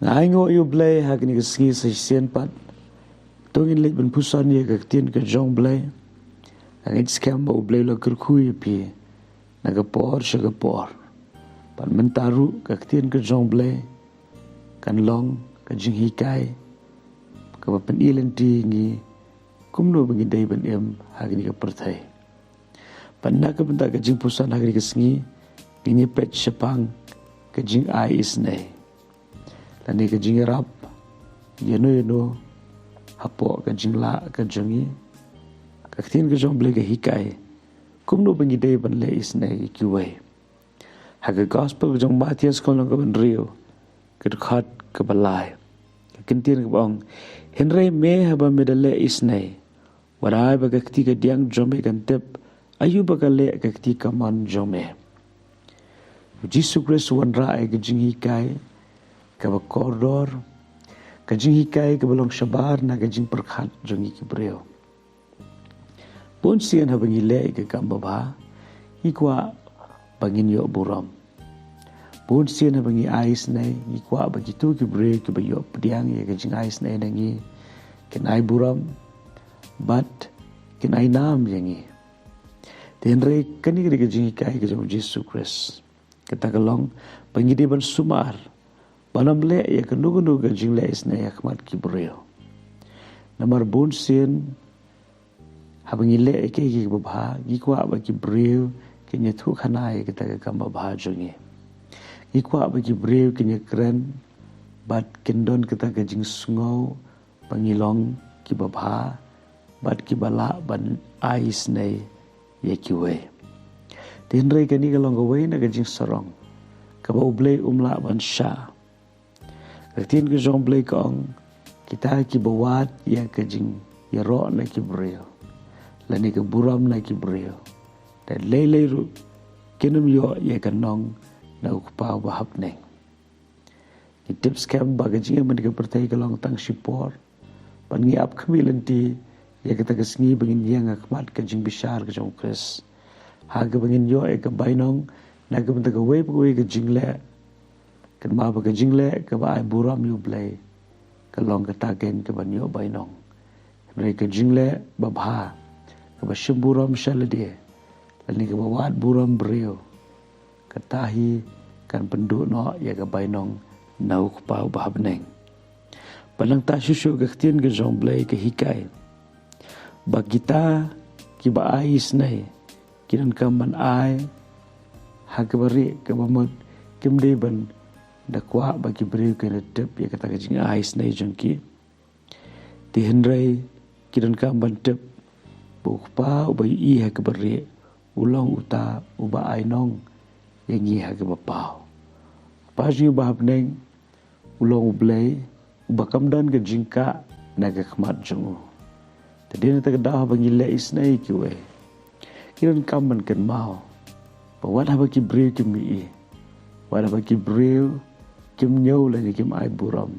ngai ngo yu blay hak ni kesengi sa sien pat tongin lek ben pusan ye ka tien ka jong blay angit scam ba blay lo kerku ye pi naga por shaga por pan mentaru ka tien ka jong blay kan long ka jing hikai ka ba pen ilen ti ngi kumno bengi dai ben em hak ni ka perthai pan na ka benda ka Jingpuson hak ni kesengi ni pet sepang ka jing ai isynei lani ka jing rap yeno hapo ka jing la ka jongi ka tien ka jong blay ka hikai kumno bengi dai ben le isynei kiwai hak gospel ka jong Matthias ko lang ka ben rio ka khat ka balai ka kentien ka bong henry me haba medale isynei warai ba ka ti ka diang jome kan tep ayu ba ka le ka ti ka man jome Jesus Christ wan ra ai ka jing hikai ka ba koridor ka jing hikai ka balong shabar na ka jing perkhat jongi ki breo pun sian ha bangi le ka kam ba ikwa bangin yo buram pun sian ha bangi ais nei ikwa ba gitu ki bre ki ba yo pdiang ye ka jing ais nei nangi ken ai buram but ken ai nam yangi tenre kani ka jing hikai ka jong Jesus Christ kita kalong bangi de ban sumar banam le ya kanu ka jing le isynei akmat ki breo namar bun sian habang ile ke ki babha gi kwa ba ki breu ke nye thu khana ye kita ka kam babha jongi gi kwa ba ki breu ke nye kren bat kendon kita ka jing sungau pangilong ki babha bat ki bala ban ais nei ye ki we tin re ke ni ka long ka we na ka jing sarong ka ba ublei umla ban sha ka tin ka jong blei kong kita ki bawat ya ka jing ya ro na ki breu lani ka buram na ki breo dan lele ru kenum yo ye kanong na ukpa ba hapneng ki tips kam ba ga jinga man ka pertai ka long tang sipor pan ngi ap khmilanti ye ka ta sngi bangin yang akmat ka jing bishar ka jong kris ha ga bangin yo e ka bainong na ka banta ka we ka jing le kan ma ba ka jing le ka ba ai buram yu blai ka long ka tagen ka ban yo bainong re ka jing le ba bha ka buram shalade lani ka wat buram breo katahi kan penduk no ya ka bainong nau pa bahabneng palang ta susu ka tien ka jong blai ka hikai bagita ki ba ai isynei kinan ka man ai ha ka bari ka mamot kim de ban da kwa ba ki breu ka na tep ya ka ta ka jing ai isynei jongki ti henrei kinan ka ban tep bukpa ubai i ha ka bari ulong uta uba ainong yang i ha ka bapau pa ji ba hapneng ulong ublei uba kamdan ka jingka na ka khmat jongu tadi na ta dah bangi le isynei ki we kiran kamban kan mau ba wat ha ki breu ki mi i wat ha ki breu kim nyau la ni kim ai buram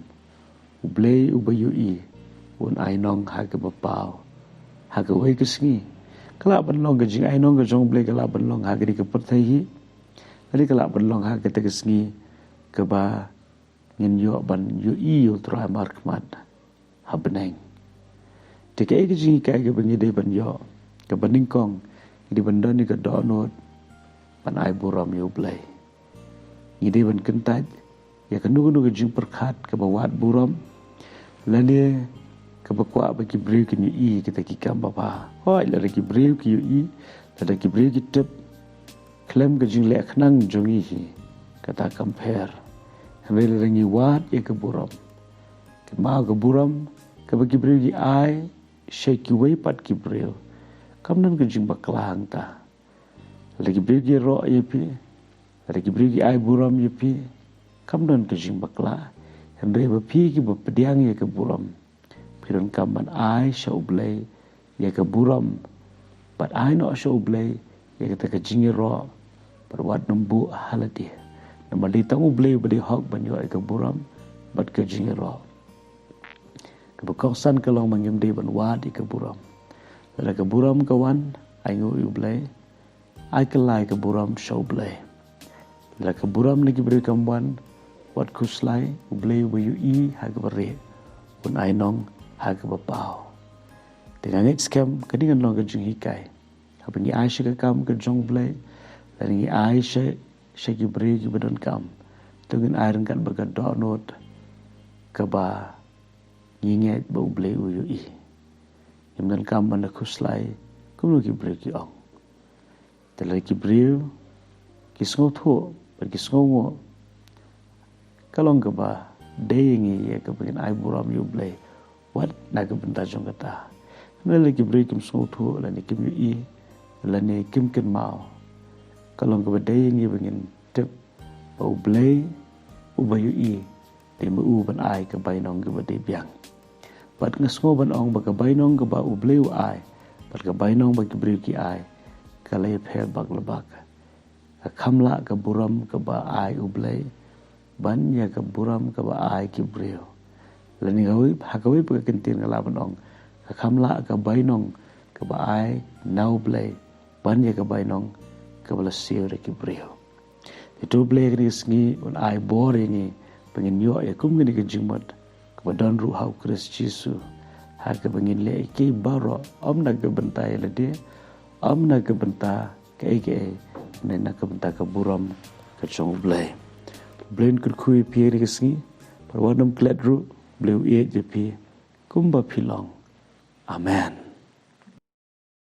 ublei uba yu i un ainong ha ka bapau haga wai kesengi kala ban long ga jing ai nong ga jong blai kala ban long haga di ka perthai hi ali kala ban long haga ta kesengi ka ba ngin yo ban yu i yu tra mark mat habneng te ka ga jing ka ga ban de ban yo ka baning kong di ban don ni ka do not ban ai buram yu blai ni de ban kentaj ya ka nu ga jing perkhat ka ba wat buram lani kabakwa bagi breu ki ni i kita ki kam baba hoi la ki breu ki i la ki breu ki tep klem ka jing le khnang jongi hi kata compare hame la ngi wat ye ka buram ki ma ka buram ka bagi breu ki ai she ki wei pat ki breu kam nan ka jing baklang ta la ki breu ki ro ye pi la ki breu ki ai buram ye pi kam nan ka jing bakla hame ba pi ki ba pediang ye ka buram kiran kamban ai sha ublei ya ka buram but ai no sha ublei ya ka ka jingi ro par wat numbu halati namali tang ublei badi hok ban yo ka buram but ka jingi ro ka ba san ka long mangim de ban wat ka buram la ka buram ka wan ai ngu ublei ai ka lai ka buram sha ublei la ka buram ni ki bri kam wan wat kuslai ublei bayu I hagabare un ainong hagabapao dengan ngit scam kadingan long kejung hikai hapengi Aisha ke kam ke jong blei dan ngi Aisha syaki beri ki badan kam dengan airan kat berkat doa not ke ba nginget ba ublei uyu I yamdan kam mana kuslai kumno ki beri ki ong telai ki beri ki sngo tho pergi sngo kalong ke ba dayangi ya ke pengen ai buram yu blei wat na ke bentar jong kata nela ki beri kim sngo tho la ni kim yu I la ni kim ken mau kalong ke ba dayangi pengen tep ba ublei ubayu I di mu ban ai ke bai nong ke ba de biang bat ngasngo ban ong ba ke bai nong ke ba ublei u ai bat ke bai nong ba ki beri ki ai kalai pher bak lebak kamla ke buram ke ba ai ublei banya ke buram ke ba ai ki brio lani gawi hakawi pe kentin ngalaban ong ke kamla ke bainong ke ba ai nau blei banya ke bainong ke bala sio de ki brio itu blei ni sngi un ai bore ni pengin yo ya kum ni ke jimat ke badan ru hau Kris Jesu ha ke pengin le ki baro om na ke bentai le dia om na ke benta ke nena ke benta ke buram ke chong blei Blain kurkui pieri kesni perwadam kledru bleu ie jepi kumba pilong amen.